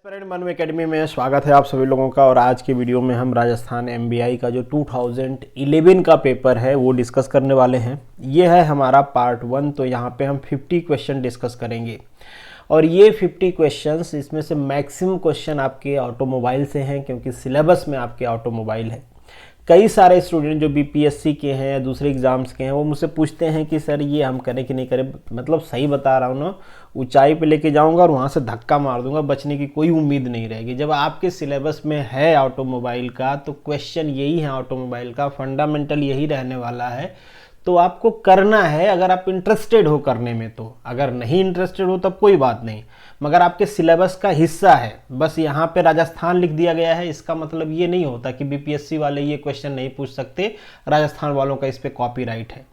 Aspirant मनू academy में स्वागत है आप सभी लोगों का। और आज के वीडियो में हम राजस्थान एमबीआई का जो 2011 का पेपर है वो डिस्कस करने वाले हैं। ये है हमारा पार्ट 1। तो यहाँ पे हम 50 क्वेश्चन डिस्कस करेंगे और ये 50 क्वेश्चंस, इसमें से मैक्सिमम क्वेश्चन आपके ऑटोमोबाइल से हैं क्योंकि सिलेबस में आपके ऑटोमोबाइल है। कई सारे स्टूडेंट जो बीपीएससी के हैं या दूसरे एग्जाम्स के हैं वो मुझसे पूछते हैं कि सर ये हम करें कि नहीं करें। मतलब सही बता रहा हूँ ना, ऊंचाई पे लेके जाऊंगा और वहाँ से धक्का मार दूंगा, बचने की कोई उम्मीद नहीं रहेगी। जब आपके सिलेबस में है ऑटोमोबाइल का तो क्वेश्चन यही है, ऑटोमोबाइल का फंडामेंटल यही रहने वाला है। तो आपको करना है अगर आप इंटरेस्टेड हो करने में। तो अगर नहीं इंटरेस्टेड हो तब कोई बात नहीं, मगर आपके सिलेबस का हिस्सा है। बस यहाँ पे राजस्थान लिख दिया गया है, इसका मतलब ये नहीं होता कि बीपीएससी वाले ये क्वेश्चन नहीं पूछ सकते, राजस्थान वालों का इस पे कॉपीराइट है।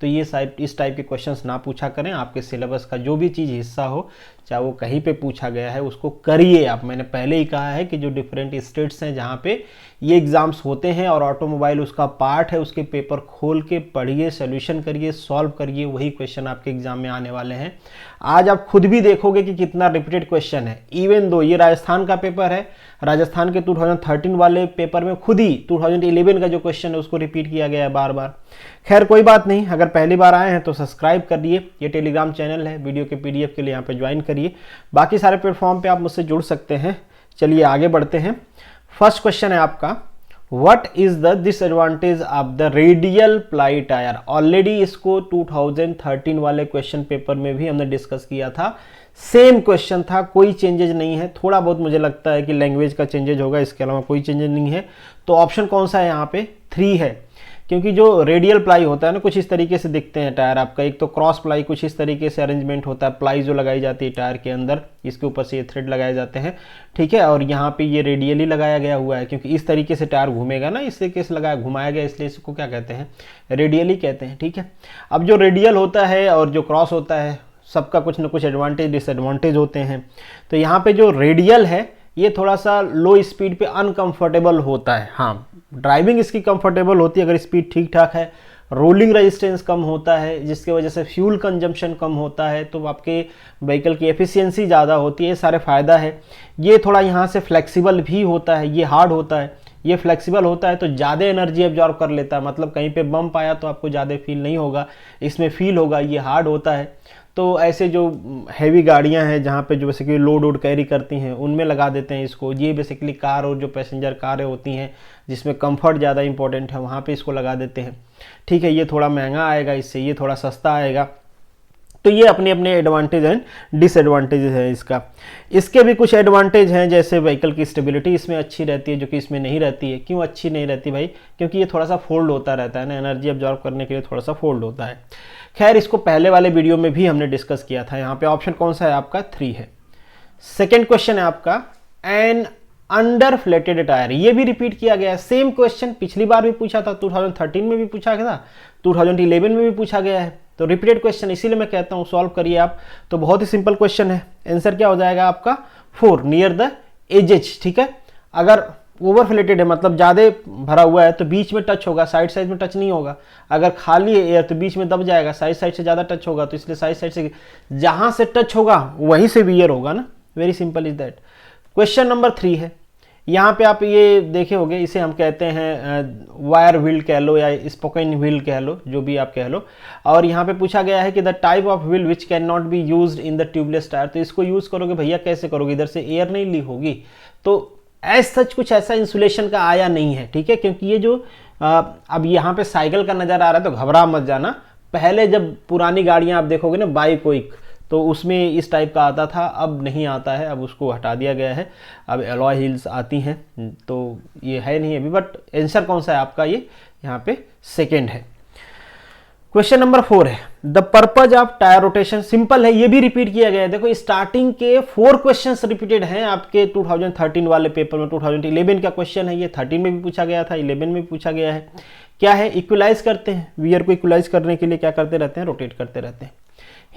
तो ये इस टाइप के क्वेश्चंस ना पूछा करें। आपके सिलेबस का जो भी चीज़ हिस्सा हो, चाहे वो कहीं पे पूछा गया है, उसको करिए आप। मैंने पहले ही कहा है कि जो डिफरेंट स्टेट्स हैं जहाँ पे ये एग्ज़ाम्स होते हैं और ऑटोमोबाइल उसका पार्ट है, उसके पेपर खोल के पढ़िए, सोल्यूशन करिए, सॉल्व करिए, वही क्वेश्चन आपके एग्जाम में आने वाले हैं। आज आप खुद भी देखोगे कि कितना रिपीटेड क्वेश्चन है। इवन दो ये राजस्थान का पेपर है, राजस्थान के 2013 वाले पेपर में खुद ही 2011 का जो क्वेश्चन है उसको रिपीट किया गया है बार बार। खैर कोई बात नहीं, अगर पहली बार आए हैं तो सब्सक्राइब कर दिए। ये टेलीग्राम चैनल है, वीडियो के पीडीएफ के लिए यहाँ पे ज्वाइन करिए। बाकी सारे प्लेटफॉर्म पे आप मुझसे जुड़ सकते हैं। चलिए आगे बढ़ते हैं। फर्स्ट क्वेश्चन है आपका, what is the disadvantage of the radial ply tyre. Already इसको 2013 वाले क्वेश्चन पेपर में भी हमने डिस्कस किया था। सेम क्वेश्चन था, कोई चेंजेज नहीं है। थोड़ा बहुत मुझे लगता है कि लैंग्वेज का चेंजेज होगा, इसके अलावा कोई चेंजेज नहीं है। तो ऑप्शन कौन सा है यहाँ पे? 3 है। क्योंकि जो रेडियल प्लाई होता है ना, कुछ इस तरीके से दिखते हैं टायर आपका। एक तो क्रॉस प्लाई, कुछ इस तरीके से अरेंजमेंट होता है, प्लाई जो लगाई जाती है टायर के अंदर, इसके ऊपर से ये थ्रेड लगाए जाते हैं, ठीक है। और यहाँ पे ये रेडियली लगाया गया हुआ है क्योंकि इस तरीके से टायर घूमेगा ना, इस तरीके से घुमाया गया, इसलिए इसको क्या कहते हैं? रेडियली कहते हैं, ठीक है। अब जो रेडियल होता है और जो क्रॉस होता है, सबका कुछ ना कुछ एडवांटेज डिसएडवांटेज होते हैं। तो यहाँ पे जो रेडियल है ये थोड़ा सा लो स्पीड पे अनकंफर्टेबल होता है। हाँ, ड्राइविंग इसकी कंफर्टेबल होती है अगर स्पीड ठीक ठाक है। रोलिंग रेजिस्टेंस कम होता है जिसकी वजह से फ्यूल कंजम्पशन कम होता है, तो आपके व्हीकल की एफिशिएंसी ज़्यादा होती है। ये सारे फ़ायदा है। ये थोड़ा यहाँ से फ्लेक्सिबल भी होता है, ये हार्ड होता है। ये फ्लेक्सिबल होता है तो ज़्यादा एनर्जी एब्जॉर्ब कर लेता है, मतलब कहीं पे बम्प आया तो आपको ज़्यादा फील नहीं होगा, इसमें फील होगा। ये हार्ड होता है। तो ऐसे जो हैवी गाड़ियां हैं जहाँ पे जो बेसिकली लोड वोड कैरी करती हैं उनमें लगा देते हैं इसको। ये बेसिकली कार और जो पैसेंजर कारें होती हैं जिसमें कंफर्ट ज़्यादा इंपॉर्टेंट है, वहाँ पे इसको लगा देते हैं, ठीक है। ये थोड़ा महंगा आएगा, इससे ये थोड़ा सस्ता आएगा। तो ये अपने अपने एडवांटेज एंड डिसएडवांटेजेस हैं इसका। इसके भी कुछ एडवांटेज हैं, जैसे व्हीकल की स्टेबिलिटी इसमें अच्छी रहती है जो कि इसमें नहीं रहती है। क्यों अच्छी नहीं रहती भाई? क्योंकि ये थोड़ा सा फोल्ड होता रहता है ना, एनर्जी एब्जॉर्ब करने के लिए थोड़ा सा फोल्ड होता है। खैर इसको पहले वाले वीडियो में भी हमने डिस्कस किया था। यहाँ पे ऑप्शन कौन सा है आपका? 3 है। सेकेंड क्वेश्चन है आपका, एन अंडर फ्लेटेड टायर। ये भी रिपीट किया गया है। सेम क्वेश्चन पिछली बार भी पूछा था, 2013 में भी पूछा गया था, 2011 में भी पूछा गया है। तो रिपीटेड क्वेश्चन, इसीलिए मैं कहता हूँ सॉल्व करिए आप। तो बहुत ही सिंपल क्वेश्चन है। आंसर क्या हो जाएगा आपका? 4, नियर द एजेस, ठीक है। अगर ओवरफ्लेटेड है मतलब ज़्यादा भरा हुआ है तो बीच में टच होगा, साइड साइड में टच नहीं होगा। अगर खाली है एयर तो बीच में दब जाएगा, साइड साइड से ज़्यादा टच होगा, तो इसलिए साइड साइड से जहाँ से टच होगा वहीं से वियर होगा ना। Very simple is that. Question number 3 है। यहाँ पे आप ये देखे होंगे, इसे हम कहते हैं वायर व्हील कह लो या स्पोकन व्हील कह लो, जो भी आप कह लो। और यहाँ पे पूछा गया है कि the type of wheel which can not be used in the tubeless tyre. तो इसको यूज़ करोगे भैया कैसे करोगे? इधर से एयर नहीं ली होगी, तो एज सच कुछ ऐसा इंसुलेशन का आया नहीं है, ठीक है। क्योंकि ये जो अब यहाँ पे साइकिल का नज़र आ रहा है तो घबरा मत जाना। पहले जब पुरानी गाड़ियाँ आप देखोगे ना, बाइक वाइक, तो उसमें इस टाइप का आता था, अब नहीं आता है, अब उसको हटा दिया गया है। अब एलॉय व्हील्स आती हैं, तो ये है नहीं अभी। बट आंसर कौन सा है आपका? ये यहाँ पे सेकेंड है। क्वेश्चन नंबर 4 है, the purpose of tyre rotation. Simple है, ये भी रिपीट किया गया है। देखो स्टार्टिंग के 4 क्वेश्चंस रिपीटेड हैं आपके 2013 वाले पेपर में। 2011 का क्वेश्चन है ये, 13 में भी पूछा गया था, 11 में भी पूछा गया है। क्या है? इक्वलाइज करते हैं। वियर को इक्वलाइज करने के लिए क्या करते रहते हैं? रोटेट करते रहते हैं।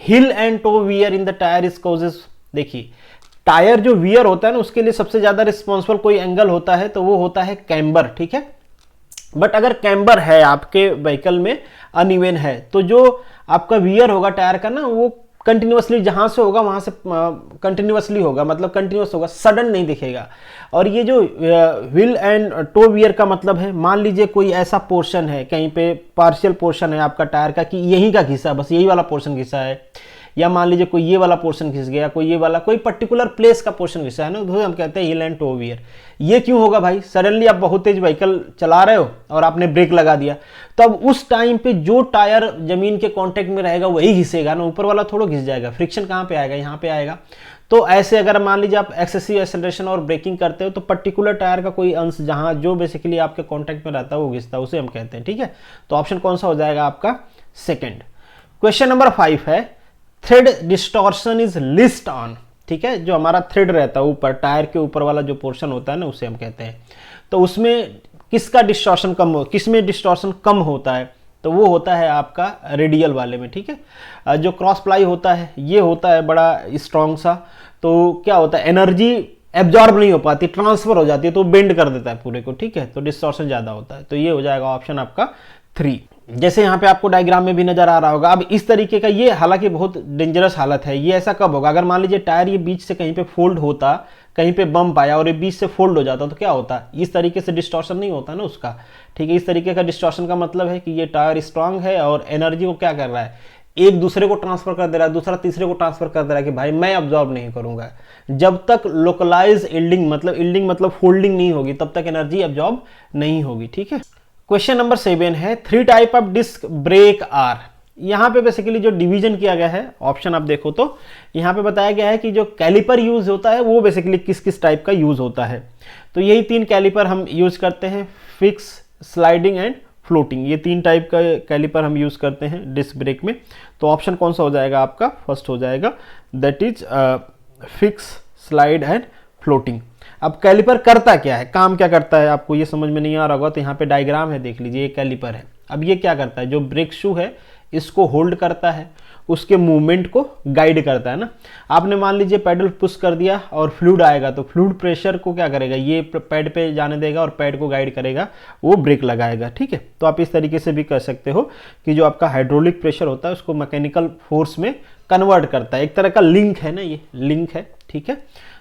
Heel and toe wear in the tyre is causes. देखिए टायर जो वियर होता है ना, उसके लिए सबसे ज्यादा रिस्पॉन्सिबल कोई एंगल होता है तो वो होता है कैम्बर, ठीक है। बट अगर कैम्बर है आपके व्हीकल में अनइवन है, तो जो आपका वियर होगा टायर का ना, वो कंटिन्यूसली जहाँ से होगा वहाँ से कंटिन्यूसली होगा, मतलब कंटिन्यूस होगा, सडन नहीं दिखेगा। और ये जो व्हील एंड टो वियर का मतलब है, मान लीजिए कोई ऐसा पोर्शन है, कहीं पे पार्शियल पोर्शन है आपका टायर का कि यहीं का घिसा, बस यही वाला पोर्शन घिसा है, या मान लीजिए कोई ये वाला पोर्शन घिस गया, कोई ये वाला, कोई पर्टिकुलर प्लेस का पोर्शन घिसा है ना, तो हम कहते हैं व्हील एंड टो वियर। ये क्यों होगा भाई? सडनली आप बहुत तेज व्हीकल चला रहे हो और आपने ब्रेक लगा दिया, तो अब उस टाइम पे जो टायर जमीन के कांटेक्ट में रहेगा वही घिसेगा ना, ऊपर वाला थोड़ा घिस जाएगा। फ्रिक्शन कहाँ पे आएगा? यहाँ पे आएगा। तो ऐसे अगर मान लीजिए आप एक्सेसिव एक्सेलरेशन और ब्रेकिंग करते हो तो पर्टिकुलर टायर का कोई अंश जहाँ जो बेसिकली आपके कांटेक्ट में रहता है वो घिसता है, उसे हम कहते हैं। ठीक है, तो ऑप्शन कौन सा हो जाएगा आपका? सेकेंड। क्वेश्चन नंबर 5 है, thread distortion is list on. ठीक है, जो हमारा थ्रेड रहता है ऊपर, टायर के ऊपर वाला जो पोर्शन होता है ना, उसे हम कहते हैं। तो उसमें किसका डिस्टॉर्शन कम हो, किसमें डिस्टॉर्शन कम होता है? तो वो होता है आपका रेडियल वाले में। ठीक है, जो क्रॉस प्लाई होता है ये होता है बड़ा स्ट्रॉन्ग सा, तो क्या होता है, एनर्जी एब्जॉर्ब नहीं हो पाती, ट्रांसफर हो जाती है, तो बेंड कर देता है पूरे को। ठीक है, तो डिस्टॉर्शन ज़्यादा होता है, तो ये हो जाएगा ऑप्शन आपका 3। जैसे यहाँ पे आपको डायग्राम में भी नजर आ रहा होगा। अब इस तरीके का ये हालांकि बहुत डेंजरस हालत है। ये ऐसा कब होगा? अगर मान लीजिए टायर ये बीच से कहीं पे फोल्ड होता, कहीं पे बम्प आया और ये बीच से फोल्ड हो जाता, तो क्या होता? इस तरीके से डिस्टॉर्शन नहीं होता ना उसका। ठीक है, इस तरीके का डिस्टॉर्शन का मतलब है कि ये टायर स्ट्रांग है और एनर्जी को क्या कर रहा है, एक दूसरे को ट्रांसफर कर दे रहा है, दूसरा तीसरे को ट्रांसफर कर दे रहा है कि भाई मैं अब्जॉर्ब नहीं करूंगा। जब तक लोकलाइज यील्डिंग मतलब फोल्डिंग नहीं होगी, तब तक एनर्जी अब्जॉर्ब नहीं होगी। ठीक है, क्वेश्चन नंबर 7 है, 3 type of disc brake are. यहाँ पे बेसिकली जो डिवीजन किया गया है, ऑप्शन आप देखो तो यहाँ पे बताया गया है कि जो कैलिपर यूज होता है वो बेसिकली किस किस टाइप का यूज होता है। तो यही 3 कैलिपर हम यूज करते हैं, फिक्स, स्लाइडिंग एंड फ्लोटिंग। ये 3 टाइप का कैलिपर हम यूज करते हैं डिस्क ब्रेक में। तो ऑप्शन कौन सा हो जाएगा आपका? फर्स्ट हो जाएगा, that is fix, slide and floating. अब कैलिपर करता क्या है, काम क्या करता है, आपको ये समझ में नहीं आ रहा होगा तो यहाँ पे डायग्राम है, देख लीजिए, ये कैलिपर है। अब ये क्या करता है, जो ब्रेक शू है इसको होल्ड करता है, उसके मूवमेंट को गाइड करता है ना। आपने मान लीजिए पैडल पुश कर दिया और फ्लूइड आएगा, तो फ्लूइड प्रेशर को क्या करेगा, ये पैड पे जाने देगा और पैड को गाइड करेगा, वो ब्रेक लगाएगा। ठीक है, तो आप इस तरीके से भी कर सकते हो कि जो आपका हाइड्रोलिक प्रेशर होता है उसको मैकेनिकल फोर्स में कन्वर्ट करता है। एक तरह का लिंक है ना, ये लिंक है। ठीक है,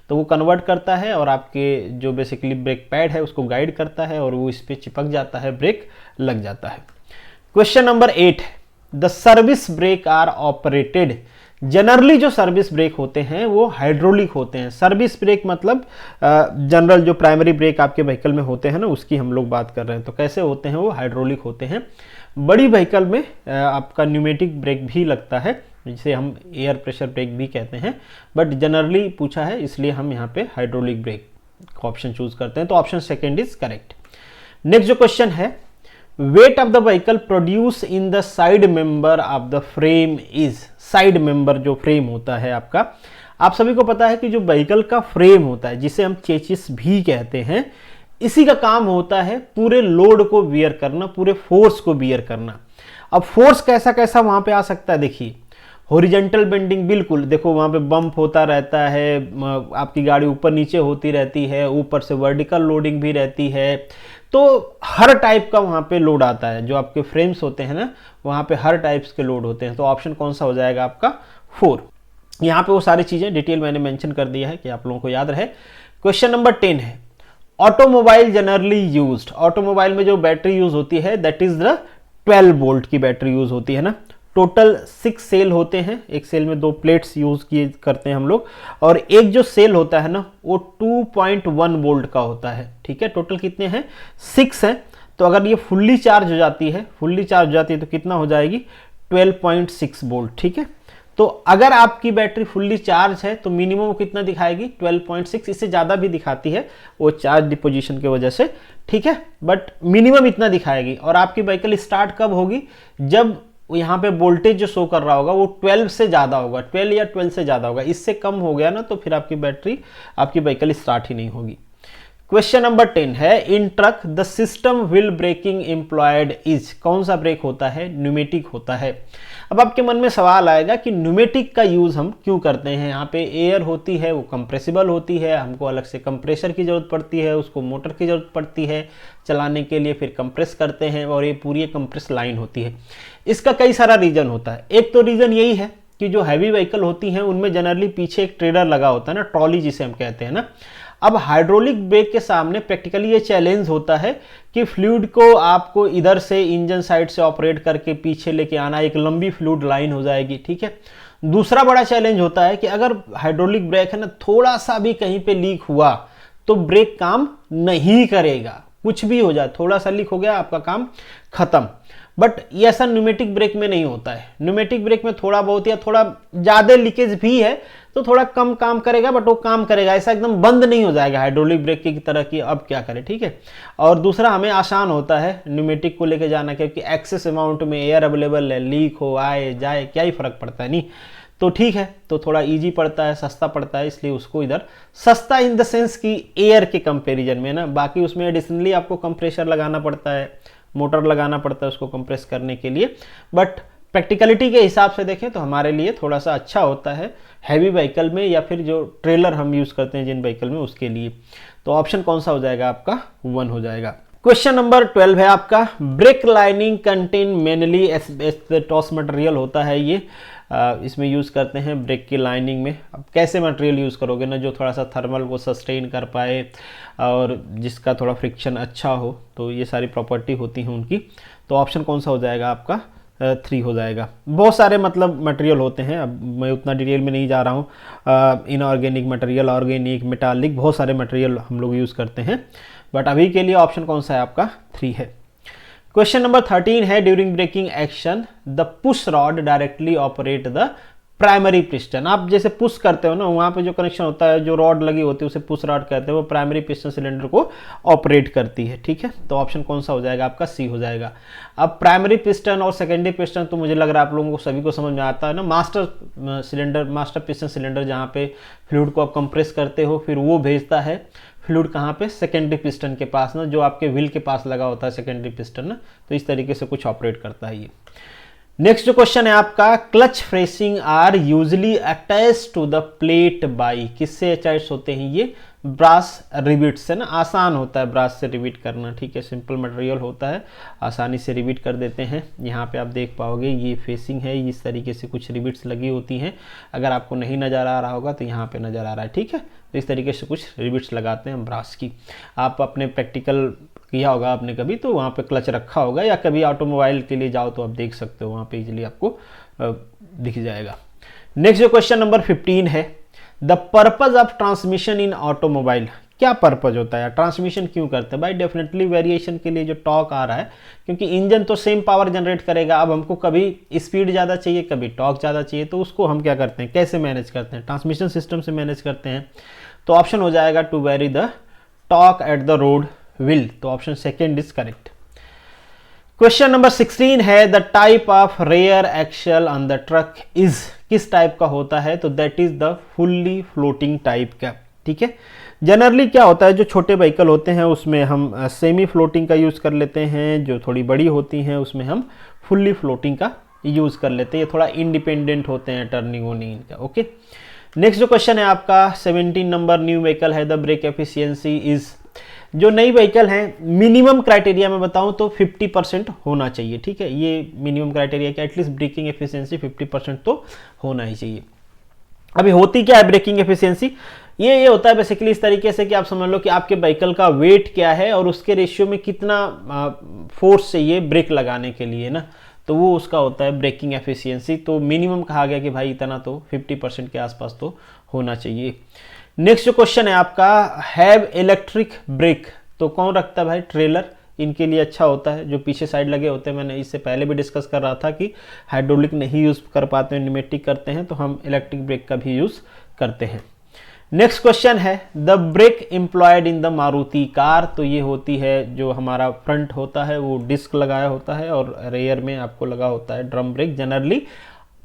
तो वो कन्वर्ट करता है और आपके जो बेसिकली ब्रेक पैड है उसको गाइड करता है और वो इस पर चिपक जाता है, ब्रेक लग जाता है। Question number 8, the service brake are operated. Generally जो सर्विस ब्रेक होते हैं वो हाइड्रोलिक होते हैं। सर्विस ब्रेक मतलब जनरल जो प्राइमरी ब्रेक आपके व्हीकल में होते हैं ना, उसकी हम लोग बात कर रहे हैं। तो कैसे होते हैं वो? हाइड्रोलिक होते हैं। बड़ी व्हीकल में आपका न्यूमेटिक ब्रेक भी लगता है, जिसे हम एयर प्रेशर ब्रेक भी कहते हैं, बट जनरली पूछा है इसलिए हम यहाँ पे हाइड्रोलिक ब्रेक का ऑप्शन चूज करते हैं। तो option second is correct. Next जो क्वेश्चन है, weight of the vehicle produce in the side member of the frame is. Side member जो फ्रेम होता है आपका, आप सभी को पता है कि जो व्हीकल का फ्रेम होता है, जिसे हम चेसिस भी कहते हैं, इसी का काम होता है पूरे लोड को बियर करना, पूरे फोर्स को बियर करना। अब फोर्स कैसा कैसा वहां पे आ सकता है, देखिए, हॉरिजॉन्टल बेंडिंग, बिल्कुल देखो वहां पे बम्प होता रहता है, आपकी गाड़ी ऊपर नीचे होती रहती है, ऊपर से वर्टिकल लोडिंग भी रहती है। तो हर टाइप का वहां पे लोड आता है, जो आपके फ्रेम्स होते हैं ना, वहां पे हर टाइप्स के लोड होते हैं। तो ऑप्शन कौन सा हो जाएगा आपका? 4। यहाँ पे वो सारी चीजें डिटेल मैंने मेंशन कर दिया है कि आप लोगों को याद रहे। क्वेश्चन नंबर 10 है, ऑटोमोबाइल जनरली यूज्ड। ऑटोमोबाइल में जो बैटरी यूज होती है दैट इज द 12 वोल्ट की बैटरी यूज होती है ना। टोटल 6 सेल होते हैं, एक सेल में 2 प्लेट्स यूज किए करते हैं हम लोग, और एक जो सेल होता है ना वो 2.1 वोल्ट का होता है। ठीक है, टोटल कितने हैं? 6 हैं। तो अगर ये फुल्ली चार्ज हो जाती है, तो कितना हो जाएगी? 12.6 वोल्ट। ठीक है, तो अगर आपकी बैटरी फुल्ली चार्ज है तो मिनिमम कितना दिखाएगी? 12.6। इससे ज़्यादा भी दिखाती है वो चार्ज डिपोजिशन की वजह से। ठीक है, बट मिनिमम इतना दिखाएगी। और आपकी व्हीकल स्टार्ट कब होगी? जब यहाँ पे वोल्टेज जो शो कर रहा होगा वो 12 से ज़्यादा होगा, 12 या 12 से ज़्यादा होगा। इससे कम हो गया ना तो फिर आपकी बैटरी, आपकी व्हीकल स्टार्ट ही नहीं होगी। क्वेश्चन नंबर 10 है, in truck the system wheel braking employed is. कौन सा ब्रेक होता है? न्यूमेटिक होता है। अब आपके मन में सवाल आएगा कि न्यूमेटिक का यूज हम क्यों करते हैं? यहाँ पे एयर होती है, वो कंप्रेसिबल होती है, हमको अलग से कंप्रेसर की जरूरत पड़ती है, उसको मोटर की जरूरत पड़ती है चलाने के लिए, फिर कंप्रेस करते हैं और ये पूरी कंप्रेस लाइन होती है। इसका कई सारा रीजन होता है। एक तो रीजन यही है कि जो हैवी व्हीकल होती हैं उनमें जनरली पीछे एक ट्रेलर लगा होता है ना, ट्रॉली जिसे हम कहते हैं ना। अब हाइड्रोलिक ब्रेक के सामने प्रैक्टिकली ये चैलेंज होता है कि फ्लूइड को आपको इधर से इंजन साइड से ऑपरेट करके पीछे लेके आना, एक लंबी फ्लूइड लाइन हो जाएगी, ठीक है। दूसरा बड़ा चैलेंज होता है कि अगर हाइड्रोलिक ब्रेक है ना, थोड़ा सा भी कहीं पे लीक हुआ तो ब्रेक काम नहीं करेगा, कुछ भी हो जाए, थोड़ा सा लीक हो गया आपका काम खत्म। बट ये ऐसा न्यूमेटिक ब्रेक में नहीं होता है। न्यूमेटिक ब्रेक में थोड़ा बहुत या थोड़ा ज़्यादा लीकेज भी है तो थोड़ा कम काम करेगा, बट वो काम करेगा, ऐसा एकदम बंद नहीं हो जाएगा हाइड्रोलिक ब्रेक की तरह की अब क्या करें, ठीक है। और दूसरा हमें आसान होता है न्यूमेटिक को लेके जाना, क्योंकि एक्सेस अमाउंट में एयर अवेलेबल है, लीक हो आए जाए क्या ही फर्क पड़ता है, नहीं तो ठीक है, तो थोड़ा इजी पड़ता है, सस्ता पड़ता है, इसलिए उसको इधर सस्ता इन द सेंस कि एयर के कंपैरिजन में ना। बाकी उसमें एडिशनली आपको कंप्रेसर लगाना पड़ता है, मोटर लगाना पड़ता है उसको कंप्रेस करने के लिए, बट प्रैक्टिकलिटी के हिसाब से देखें तो हमारे लिए थोड़ा सा अच्छा होता है हैवी व्हीकल में, या फिर जो ट्रेलर हम यूज़ करते हैं जिन व्हीकल में उसके लिए। तो ऑप्शन कौन सा हो जाएगा आपका? 1 हो जाएगा। क्वेश्चन नंबर 12 है आपका, break lining contain mainly asbestos material होता है ये, इसमें यूज़ करते हैं ब्रेक की लाइनिंग में। अब कैसे मटेरियल यूज़ करोगे ना, जो थोड़ा सा थर्मल को सस्टेन कर पाए और जिसका थोड़ा फ्रिक्शन अच्छा हो, तो ये सारी प्रॉपर्टी होती हैं उनकी। तो ऑप्शन कौन सा हो जाएगा आपका? 3 हो जाएगा। बहुत सारे मतलब मटेरियल होते हैं, अब मैं उतना डिटेल में नहीं जा रहा हूँ। इनऑर्गेनिक मटेरियल, ऑर्गेनिक, मेटालिक, बहुत सारे मटेरियल हम लोग यूज़ करते हैं, बट अभी के लिए ऑप्शन कौन सा है आपका? 3 है। क्वेश्चन नंबर 13 है, during braking action the push rod directly operate the primary piston. आप जैसे पुश करते हो ना, वहाँ पे जो कनेक्शन होता है, जो रॉड लगी होती है उसे पुश रॉड कहते हैं, वो प्राइमरी पिस्टन सिलेंडर को ऑपरेट करती है, ठीक है। तो ऑप्शन कौन सा हो जाएगा आपका? सी हो जाएगा। अब प्राइमरी पिस्टन और सेकेंडरी पिस्टन तो मुझे लग रहा है आप लोगों को सभी को समझ में आता है ना। Master cylinder, master piston cylinder, जहाँ पे फ्लूइड को आप कंप्रेस करते हो, फिर वो भेजता है फ्लूइड कहाँ पे? सेकेंडरी पिस्टन के पास ना, जो आपके व्हील के पास लगा होता है सेकेंडरी पिस्टन ना। तो इस तरीके से कुछ ऑपरेट करता है ये। नेक्स्ट जो क्वेश्चन है आपका, clutch facing are usually attach to the plate by, किससे अटैच होते हैं ये? ब्रास रिविट से ना। आसान होता है ब्रास से रिविट करना, ठीक है, सिंपल मटेरियल होता है, आसानी से रिविट कर देते हैं। यहाँ पे आप देख पाओगे ये फेसिंग है, इस तरीके से कुछ रिविट्स लगी होती हैं। अगर आपको नहीं नज़र आ रहा होगा तो यहाँ पे नज़र आ रहा है, ठीक है। तो इस तरीके से कुछ रिविट्स लगाते हैं ब्रास की। आप अपने प्रैक्टिकल किया होगा आपने कभी, तो वहाँ पे क्लच रखा होगा, या कभी ऑटोमोबाइल के लिए जाओ तो आप देख सकते हो, वहाँ पे इजीली आपको दिख जाएगा। नेक्स्ट जो क्वेश्चन नंबर 15 है, the purpose of transmission in automobile. क्या पर्पज होता है, ट्रांसमिशन क्यों करते हैं भाई? डेफिनेटली वेरिएशन के लिए जो टॉर्क आ रहा है, क्योंकि इंजन तो सेम पावर जनरेट करेगा। अब हमको कभी स्पीड ज़्यादा चाहिए, कभी टॉर्क ज़्यादा चाहिए, तो उसको हम क्या करते हैं, कैसे मैनेज करते हैं? ट्रांसमिशन सिस्टम से मैनेज करते हैं। तो ऑप्शन हो जाएगा to vary the torque at the road wheel. तो option second is correct. Question number 16 है, the type of rear axle on the truck is, किस टाइप का होता है? तो that is the fully floating type का, ठीक है। जनरली क्या होता है, जो छोटे व्हीकल होते हैं उसमें हम सेमी फ्लोटिंग का यूज़ कर लेते हैं, जो थोड़ी बड़ी होती हैं उसमें हम फुल्ली फ्लोटिंग का यूज़ कर लेते हैं। ये थोड़ा इंडिपेंडेंट होते हैं टर्निंग वोर्निंग का, ओके। नेक्स्ट जो क्वेश्चन है आपका 17 नंबर, न्यू व्हीकल है, द ब्रेक एफिशिएंसी इज। जो नई व्हीकल है, मिनिमम क्राइटेरिया में बताऊं तो 50% होना चाहिए, ठीक है। ये मिनिमम क्राइटेरिया कि एटलीस्ट ब्रेकिंग एफिशिएंसी 50% तो होना ही चाहिए। अभी होती क्या है ब्रेकिंग एफिशिएंसी? ये होता है बेसिकली इस तरीके से कि आप समझ लो कि आपके व्हीकल का वेट क्या है और उसके रेशियो में कितना फोर्स चाहिए ब्रेक लगाने के लिए ना, तो वो उसका होता है ब्रेकिंग एफिशिएंसी। तो मिनिमम कहा गया कि भाई इतना तो 50% के आसपास तो होना चाहिए। नेक्स्ट जो क्वेश्चन है आपका, हैव इलेक्ट्रिक ब्रेक। तो कौन रखता है भाई? ट्रेलर इनके लिए अच्छा होता है, जो पीछे साइड लगे होते हैं। मैंने इससे पहले भी डिस्कस कर रहा था कि हाइड्रोलिक नहीं यूज़ कर पाते हैं, न्यूमेटिक करते हैं, तो हम इलेक्ट्रिक ब्रेक का भी यूज़ करते हैं। नेक्स्ट क्वेश्चन है, the brake employed in the Maruti car. तो ये होती है, जो हमारा फ्रंट होता है वो डिस्क लगाया होता है और रेयर में आपको लगा होता है ड्रम ब्रेक जनरली।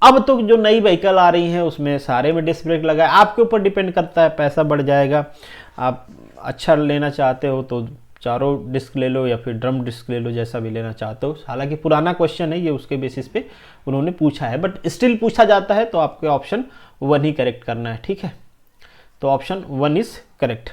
अब तो जो नई व्हीकल आ रही हैं उसमें सारे में डिस्क ब्रेक लगा है। आपके ऊपर डिपेंड करता है, पैसा बढ़ जाएगा, आप अच्छा लेना चाहते हो तो चारों डिस्क ले लो या फिर ड्रम डिस्क ले लो, जैसा भी लेना चाहते हो। हालांकि पुराना क्वेश्चन है ये, उसके बेसिस पे उन्होंने पूछा है, बट स्टिल पूछा जाता है, तो आपके ऑप्शन 1 ही करेक्ट करना है, ठीक है। तो ऑप्शन 1 इज करेक्ट।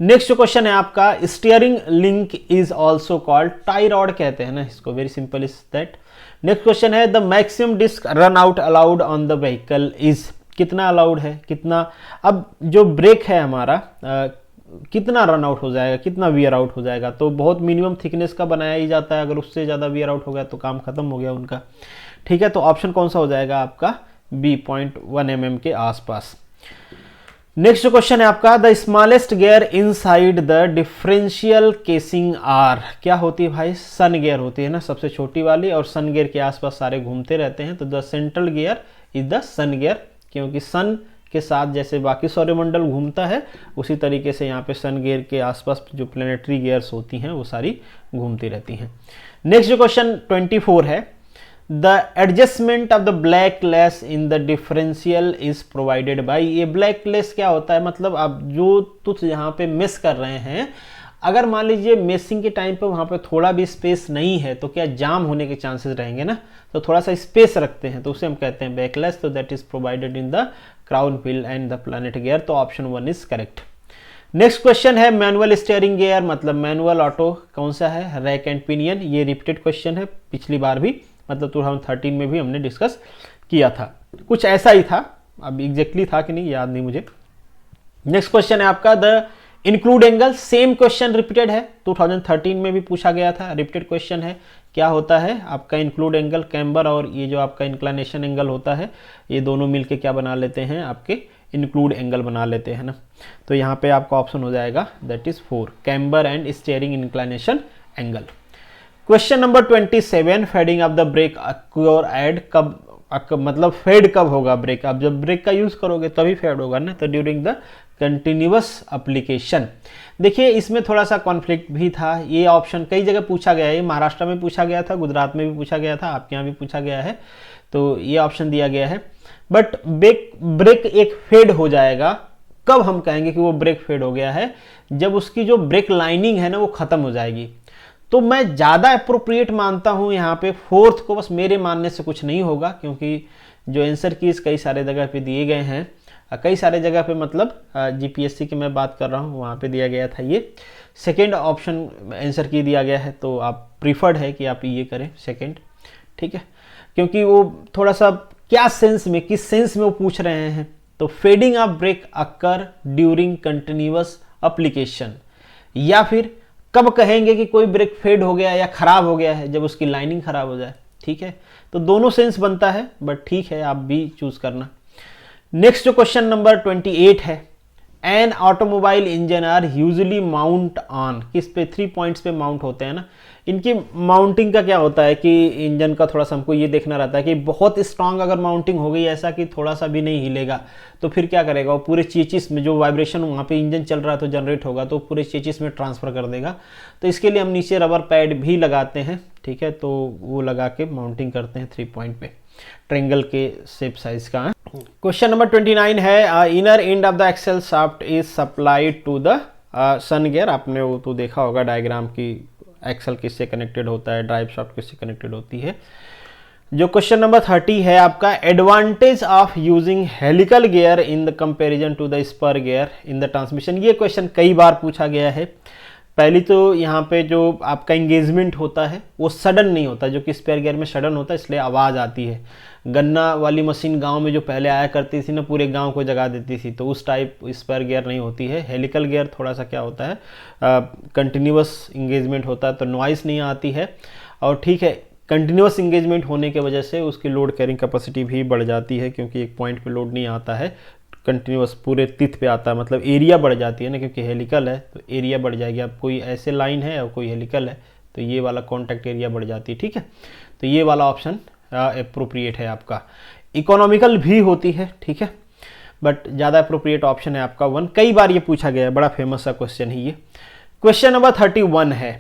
नेक्स्ट जो क्वेश्चन है आपका, steering link is also called, tie rod कहते हैं ना इसको, very simple is that. Next question है, the maximum disc run out allowed on the vehicle is, कितना अलाउड है, कितना, अब जो ब्रेक है हमारा कितना रन आउट हो जाएगा, कितना वियर आउट हो जाएगा, तो बहुत मिनिमम थिकनेस का बनाया ही जाता है, अगर उससे ज़्यादा वियर आउट हो गया तो काम खत्म हो गया उनका, ठीक है। तो ऑप्शन कौन सा हो जाएगा आपका, बी, 0.1 mm के आसपास। नेक्स्ट क्वेश्चन है आपका, the smallest gear inside the differential casing are, क्या होती है भाई, सन गियर होती है ना सबसे छोटी वाली, और सन गियर के आसपास सारे घूमते रहते हैं, तो the central gear is the sun gear, क्योंकि सन के साथ जैसे बाकी सौरमंडल घूमता है उसी तरीके से यहाँ पे सन गियर के आसपास जो प्लेनेटरी गियर्स होती हैं वो सारी घूमती रहती हैं। नेक्स्ट जो क्वेश्चन 24 है, the adjustment of the black less in the differential is provided by, ये ब्लैक लेस क्या होता है, मतलब आप जो तुझ यहाँ पे मिस कर रहे हैं, अगर मान लीजिए मेसिंग के टाइम पे वहाँ पे थोड़ा भी स्पेस नहीं है तो क्या जाम होने के चांसेस रहेंगे ना, तो थोड़ा सा स्पेस रखते हैं तो उसे हम कहते हैं बैकलेस, तो that is provided in the crown wheel and the planet gear, तो option 1 is correct. Next question है, मैनुअल स्टीयरिंग गियर मतलब मैनुअल ऑटो कौन सा है, रैक एंड पिनियन, ये रिपीटेड क्वेश्चन है, पिछली बार भी मतलब 2013 में भी हमने डिस्कस किया था, कुछ ऐसा ही था, अब एग्जैक्टली था कि नहीं याद नहीं मुझे। नेक्स्ट क्वेश्चन है आपका, the include angle, same question repeated है, 2013 में भी पूछा गया था, रिपीटेड क्वेश्चन है, क्या होता है आपका इंक्लूड एंगल, कैम्बर और ये जो आपका इंक्लिनेशन एंगल होता है ये दोनों मिलके क्या बना लेते हैं, आपके इंक्लूड एंगल बना लेते हैं ना, तो यहाँ पे आपका ऑप्शन हो जाएगा that is 4, camber and steering inclination angle. Question number 27, fading of the brake occurred, कब मतलब फेड कब होगा ब्रेक, अब जब ब्रेक का यूज करोगे तभी फेड होगा ना, तो ड्यूरिंग द कंटिन्यूअस एप्लीकेशन। देखिए इसमें थोड़ा सा कॉन्फ्लिक्ट भी था, ये ऑप्शन कई जगह पूछा गया है, महाराष्ट्र में पूछा गया था, गुजरात में भी पूछा गया था, आपके यहाँ भी पूछा गया है, तो ये ऑप्शन दिया गया है। बट ब्रेक एक फेड हो जाएगा, कब हम कहेंगे कि वो ब्रेक फेड हो गया है, जब उसकी जो ब्रेक लाइनिंग है ना वो खत्म हो जाएगी, तो मैं ज़्यादा अप्रोप्रिएट मानता हूँ यहाँ पे 4th को, बस मेरे मानने से कुछ नहीं होगा, क्योंकि जो आंसर कीज कई सारे जगह पे दिए गए हैं, कई सारे जगह पे मतलब जीपीएससी की मैं बात कर रहा हूँ वहाँ पे दिया गया था, ये सेकेंड ऑप्शन आंसर की दिया गया है, तो आप प्रीफर्ड है कि आप ये करें सेकेंड, ठीक है, क्योंकि वो थोड़ा सा क्या सेंस में, किस सेंस में वो पूछ रहे हैं, तो fading of brake occur during continuous application, या फिर कब कहेंगे कि कोई ब्रेक फेड हो गया या खराब हो गया है, जब उसकी लाइनिंग खराब हो जाए, ठीक है, तो दोनों सेंस बनता है, बट ठीक है आप भी चूज करना। नेक्स्ट जो क्वेश्चन नंबर 28 है, an automobile engine are usually mount on, किस पे, 3 पॉइंट्स पे माउंट होते हैं ना, इनकी माउंटिंग का क्या होता है कि इंजन का थोड़ा सा हमको ये देखना रहता है कि बहुत स्ट्रांग अगर माउंटिंग हो गई ऐसा कि थोड़ा सा भी नहीं हिलेगा, तो फिर क्या करेगा वो पूरे चेचिस में जो वाइब्रेशन वहाँ पे इंजन चल रहा है तो जनरेट होगा, तो पूरे चेचिस में ट्रांसफ़र कर देगा, तो इसके लिए हम नीचे रबर पैड भी लगाते हैं, ठीक है, तो वो लगा के माउंटिंग करते हैं 3 पॉइंट पे, ट्रेंगल के शेप साइज का है। क्वेश्चन नंबर 29 है, inner end of the axle shaft is supplied to the sun gear, आपने वो तो देखा होगा डायग्राम की, एक्सेल किससे कनेक्टेड होता है, ड्राइव शाफ्ट किससे कनेक्टेड होती है। जो क्वेश्चन नंबर 30 है आपका, advantage of using helical gear in the comparison to the spur gear in the transmission, ये क्वेश्चन कई बार पूछा गया है। पहली तो यहाँ पे जो आपका इंगेजमेंट होता है वो सडन नहीं होता, जो कि स्पेयर गियर में सडन होता है, इसलिए आवाज़ आती है। गन्ना वाली मशीन गांव में जो पहले आया करती थी ना, पूरे गांव को जगा देती थी, तो उस टाइप स्पेयर गियर नहीं होती है। हेलिकल गियर थोड़ा सा क्या होता है, कंटिन्यूअस इंगेजमेंट होता है तो नॉइस नहीं आती है, और ठीक है कंटिन्यूअस इंगेजमेंट होने की वजह से उसकी लोड कैरिंग कैपेसिटी भी बढ़ जाती है, क्योंकि एक पॉइंट पे लोड नहीं आता है, कंटिन्यूअस पूरे तिथ पे आता है, मतलब एरिया बढ़ जाती है ना, क्योंकि हेलिकल है तो एरिया बढ़ जाएगी। अब कोई ऐसे लाइन है और कोई हेलिकल है तो ये वाला कॉन्टैक्ट एरिया बढ़ जाती है, ठीक है, तो ये वाला ऑप्शन अप्रोप्रिएट है आपका। इकोनॉमिकल भी होती है, ठीक है, बट ज़्यादा अप्रोप्रिएट ऑप्शन है आपका 1, कई बार ये पूछा गया है, बड़ा फेमस सा क्वेश्चन है ये। क्वेश्चन नंबर 31 है,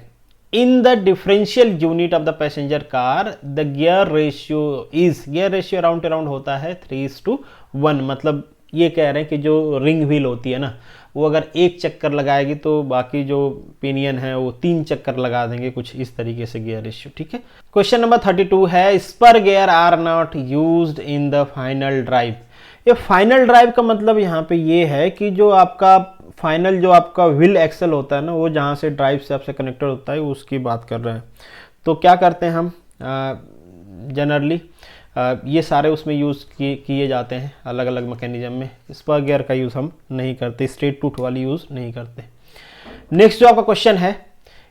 in the differential unit of the passenger car the gear ratio is, gear ratio around होता है 3:1, मतलब ये कह रहे हैं कि जो रिंग व्हील होती है ना, वो अगर एक चक्कर लगाएगी तो बाकी जो पिनियन है वो 3 चक्कर लगा देंगे, कुछ इस तरीके से गियर रेशियो, ठीक है। क्वेश्चन नंबर 32 है, spur gear are not used in the final drive, ये फाइनल ड्राइव का मतलब यहाँ पे ये है कि जो आपका फाइनल जो आपका व्हील एक्सल होता है ना, वो जहाँ से ड्राइव से आपसे कनेक्टेड होता है उसकी बात कर रहे हैं। तो क्या करते हैं हम जनरली ये सारे उसमें यूज़ किए जाते हैं अलग अलग मैकेनिज्म में। स्पर गियर का यूज़ हम नहीं करते, स्ट्रेट टूथ वाली यूज़ नहीं करते। नेक्स्ट जो आपका क्वेश्चन है,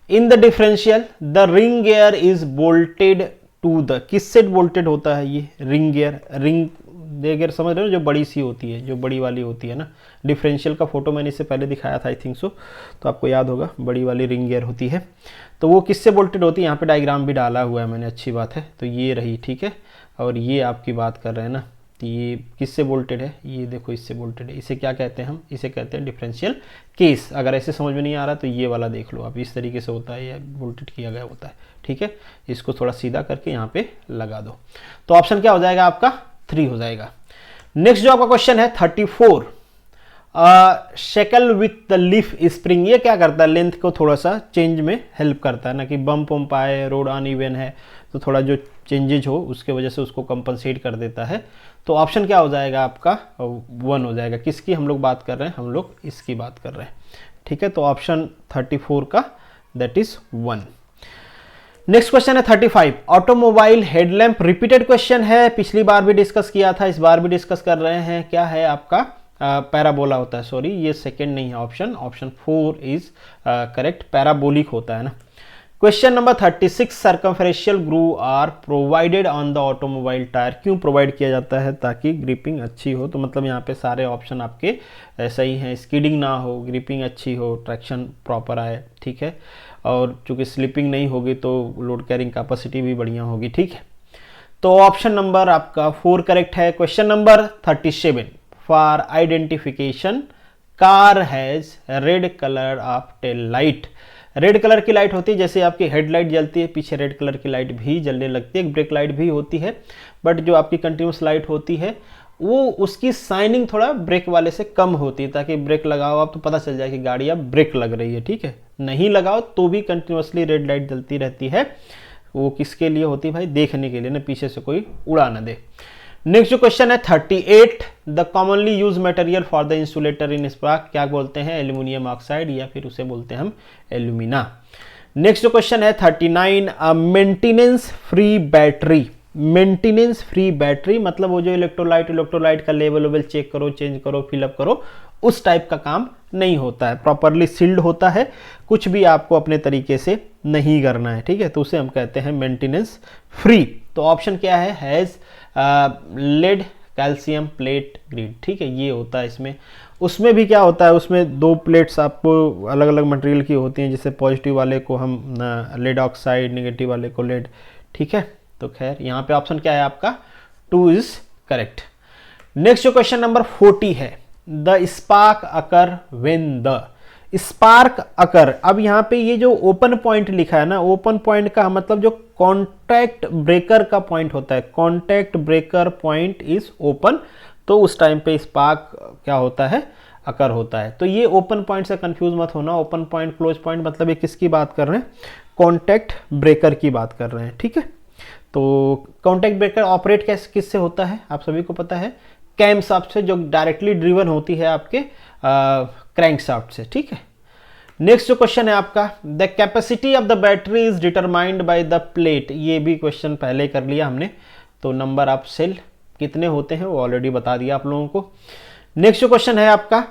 in the differential the ring gear is bolted to the, किससे बोल्टेड होता है ये रिंग गियर? रिंग गियर समझ रहे हो, जो बड़ी सी होती है, जो बड़ी वाली होती है ना। डिफरेंशियल का फोटो मैंने इससे पहले दिखाया था आई थिंक सो, तो आपको याद होगा, बड़ी वाली रिंग गियर होती है। तो वो किससे बोल्टेड होती है? यहाँ पे डायग्राम भी डाला हुआ है मैंने, अच्छी बात है। तो ये रही, ठीक है। और ये आपकी बात कर रहे हैं ना, तो ये किससे बोल्टेड है? ये देखो इससे बोल्टेड है। इसे क्या कहते हैं हम? इसे कहते हैं डिफरेंशियल केस। अगर ऐसे समझ में नहीं आ रहा तो ये वाला देख लो आप, इस तरीके से होता है, या बोल्टेड किया गया होता है, ठीक है। इसको थोड़ा सीधा करके यहाँ पे लगा दो। तो ऑप्शन क्या हो जाएगा आपका? 3 हो जाएगा। नेक्स्ट जो आपका क्वेश्चन है 34, shackle with the leaf spring, ये क्या करता है? लेंथ को थोड़ा सा चेंज में हेल्प करता है ना, कि बम्प वम्प आए, रोड अनइवन है तो थोड़ा जो चेंजेज हो उसके वजह से उसको कंपनसेट कर देता है। तो ऑप्शन क्या हो जाएगा आपका? 1 हो जाएगा। किसकी हम लोग बात कर रहे हैं? हम लोग इसकी बात कर रहे हैं, ठीक है। तो ऑप्शन 34 का दैट इज 1। नेक्स्ट क्वेश्चन है 35, ऑटोमोबाइल हेडलैम्प। रिपीटेड क्वेश्चन है, पिछली बार भी डिस्कस किया था, इस बार भी डिस्कस कर रहे हैं। क्या है आपका? पैराबोला होता है, सॉरी ये सेकंड नहीं है option, option 4 is correct, parabolic होता है ना। Question number 36, circumferential groove are provided on the automobile tyre. क्यों प्रोवाइड किया जाता है? ताकि ग्रिपिंग अच्छी हो। तो मतलब यहाँ पे सारे ऑप्शन आपके सही हैं, स्किडिंग ना हो, ग्रिपिंग अच्छी हो, ट्रैक्शन प्रॉपर आए, ठीक है। और चूंकि स्लिपिंग नहीं होगी तो लोड कैरिंग कैपेसिटी भी बढ़िया होगी, ठीक है। तो ऑप्शन नंबर आपका 4 करेक्ट है। Question number 37, for identification car has red colour of tail light. Red colour की लाइट होती है, जैसे आपकी हेडलाइट जलती है, पीछे रेड कलर की लाइट भी जलने लगती है, ब्रेक लाइट भी होती है। बट जो आपकी कंटिन्यूस लाइट होती है वो उसकी शाइनिंग थोड़ा ब्रेक वाले से कम होती है, ताकि ब्रेक लगाओ आप तो पता चल जाए कि गाड़ी अब ब्रेक लग रही है, ठीक है। नहीं लगाओ तो भी कंटिन्यूसली रेड लाइट जलती रहती है। वो किसके लिए होती है भाई? देखने के लिए ना, पीछे से कोई उड़ा ना दे। नेक्स्ट जो क्वेश्चन है 38, the commonly use material for the insulator in spark. क्या बोलते हैं? एल्यूमिनियम ऑक्साइड, या फिर उसे बोलते हैं हम एल्यूमिना। नेक्स्ट जो क्वेश्चन है 39, maintenance free battery. Maintenance free battery मतलब वो जो इलेक्ट्रोलाइट का लेवल चेक करो, चेंज करो, फिलअप करो, उस टाइप का काम नहीं होता है। प्रॉपरली सील्ड होता है, कुछ भी आपको अपने तरीके से नहीं करना है, ठीक है। तो उसे हम कहते हैं मेंटेनेंस फ्री। तो ऑप्शन क्या है? Has lead calcium plate grid, ठीक है, ये होता है इसमें। उसमें भी क्या होता है? उसमें 2 प्लेट्स आपको अलग अलग मटेरियल की होती हैं, जैसे पॉजिटिव वाले को हम लेड ऑक्साइड, नेगेटिव वाले को लेड, ठीक है। तो खैर यहाँ पे ऑप्शन क्या है आपका? 2 इज करेक्ट। नेक्स्ट जो क्वेश्चन नंबर 40 है, the spark occur when the spark occur. अब यहाँ पे ये जो ओपन पॉइंट लिखा है ना, ओपन पॉइंट का मतलब जो कॉन्टैक्ट ब्रेकर का पॉइंट होता है, contact breaker point is open, तो उस टाइम पे स्पार्क क्या होता है? अकर होता है। तो ये ओपन पॉइंट से कंफ्यूज मत होना, ओपन पॉइंट क्लोज पॉइंट मतलब ये किसकी बात कर रहे हैं? कॉन्टैक्ट ब्रेकर की बात कर रहे हैं, ठीक है। तो कॉन्टैक्ट ब्रेकर ऑपरेट किससे होता है? आप सभी को पता है, कैम शाफ्ट से, जो डायरेक्टली ड्रिवन होती है आपके क्रैंक शाफ्ट से, ठीक है। नेक्स्ट जो क्वेश्चन है आपका, the capacity of the battery is determined by the plate. ये भी क्वेश्चन पहले कर लिया हमने। तो नंबर ऑफ सेल कितने होते हैं वो ऑलरेडी बता दिया आप लोगों को। नेक्स्ट जो क्वेश्चन है आपका,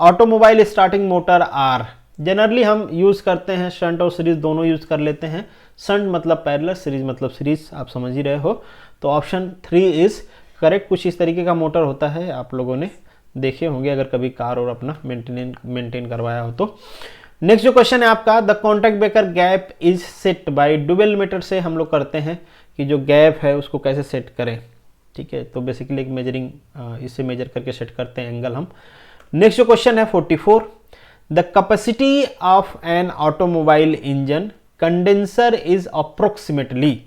automobile starting motor are. Generally हम यूज करते हैं शंट और सीरीज दोनों यूज कर लेते हैं। शंट मतलब पैरेलल, सीरीज मतलब सीरीज, आप समझ ही रहे हो। तो ऑप्शन 3 इज करेक्ट। कुछ इस तरीके का मोटर होता है, आप लोगों ने देखे होंगे अगर कभी कार और अपना मेंटेन करवाया हो तो। नेक्स्ट जो क्वेश्चन है आपका, the contact breaker gap is set by dual meter से हम लोग करते हैं कि जो गैप है उसको कैसे सेट करें, ठीक है। तो बेसिकली एक मेजरिंग, इससे मेजर करके सेट करते हैं एंगल हम। नेक्स्ट जो क्वेश्चन है 44, the capacity of N automobile engine condenser is approximately.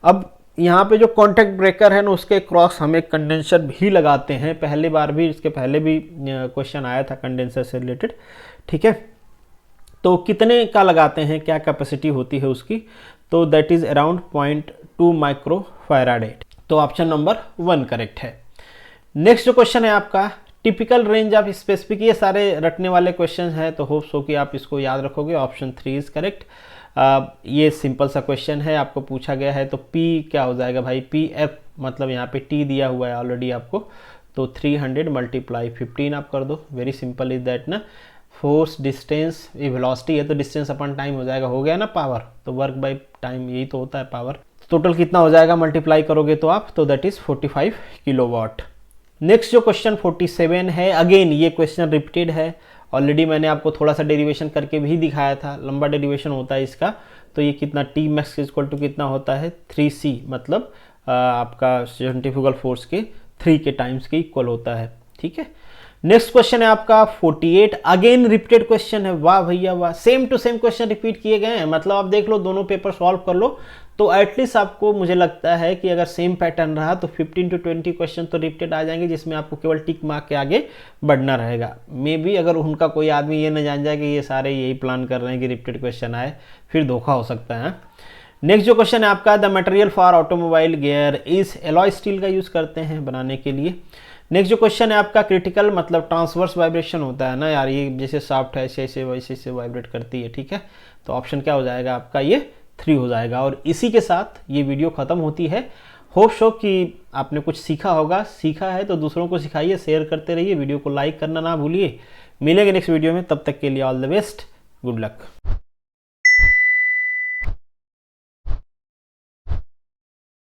अब यहाँ पे जो कॉन्टैक्ट ब्रेकर है ना, उसके क्रॉस हम एक कंडेंसर भी लगाते हैं। पहले बार भी, इसके पहले भी क्वेश्चन आया था कंडेंसर से रिलेटेड, ठीक है। तो कितने का लगाते हैं, क्या कैपेसिटी होती है उसकी? तो that is around 0.2 micro Faraday. तो ऑप्शन नंबर 1 करेक्ट है। नेक्स्ट जो क्वेश्चन है आपका, टिपिकल रेंज ऑफ स्पेसिफिक, ये सारे रटने वाले क्वेश्चन हैं, तो होप्स हो कि आप इसको याद रखोगे। Option 3 is correct. ये सिंपल सा क्वेश्चन है, आपको पूछा गया है, तो P क्या हो जाएगा भाई, PF, मतलब यहाँ पे T दिया हुआ है ऑलरेडी आपको, तो 300 मल्टीप्लाई 15 आप कर दो। वेरी सिंपल इज दैट ना। फोर्स, डिस्टेंस, ये वेलोसिटी है तो डिस्टेंस अपन टाइम हो जाएगा, हो गया ना पावर, तो वर्क बाय टाइम यही तो होता है पावर। टोटल कितना हो जाएगा मल्टीप्लाई करोगे तो आप, तो दैट इज 45 किलोवाट। नेक्स्ट जो क्वेश्चन 47 है, अगेन ये क्वेश्चन रिपीटेड है, ऑलरेडी मैंने आपको थोड़ा सा डेरिवेशन करके भी दिखाया था, लंबा डेरिवेशन होता है इसका। तो ये कितना, टी मैक्स इक्वल टू कितना होता है 3C, मतलब आपका सेंट्रीफ्यूगल फोर्स के 3 के टाइम्स के इक्वल होता है, ठीक है। नेक्स्ट क्वेश्चन है आपका 48, अगेन रिपीटेड क्वेश्चन है, वाह भैया वाह, same to same question repeat किए गए हैं। मतलब आप देख लो, दोनों पेपर सॉल्व कर लो, तो एटलीस्ट आपको, मुझे लगता है कि अगर सेम पैटर्न रहा तो 15 to 20 क्वेश्चन तो रिपीटेड आ जाएंगे, जिसमें आपको केवल टिक मार्क के आगे बढ़ना रहेगा। मे बी अगर उनका कोई आदमी ये न जान जाए कि ये सारे यही प्लान कर रहे हैं कि रिपीटेड क्वेश्चन आए, फिर धोखा हो सकता है। नेक्स्ट जो क्वेश्चन है आपका, the material for automobile gear is alloy steel का यूज करते हैं बनाने के लिए। नेक्स्ट जो क्वेश्चन है आपका, क्रिटिकल, मतलब ट्रांसवर्स वाइब्रेशन होता है ना यार, ये जैसे सॉफ्ट है ऐसे ऐसे वैसे ऐसे वाइब्रेट करती है, ठीक है। तो ऑप्शन क्या हो जाएगा आपका, ये 3 हो जाएगा। और इसी के साथ ये वीडियो खत्म होती है। होप सो कि आपने कुछ सीखा होगा, सीखा है तो दूसरों को सिखाइए, शेयर करते रहिए, वीडियो को लाइक करना ना भूलिए। मिलेंगे नेक्स्ट वीडियो में, तब तक के लिए all the best, good luck.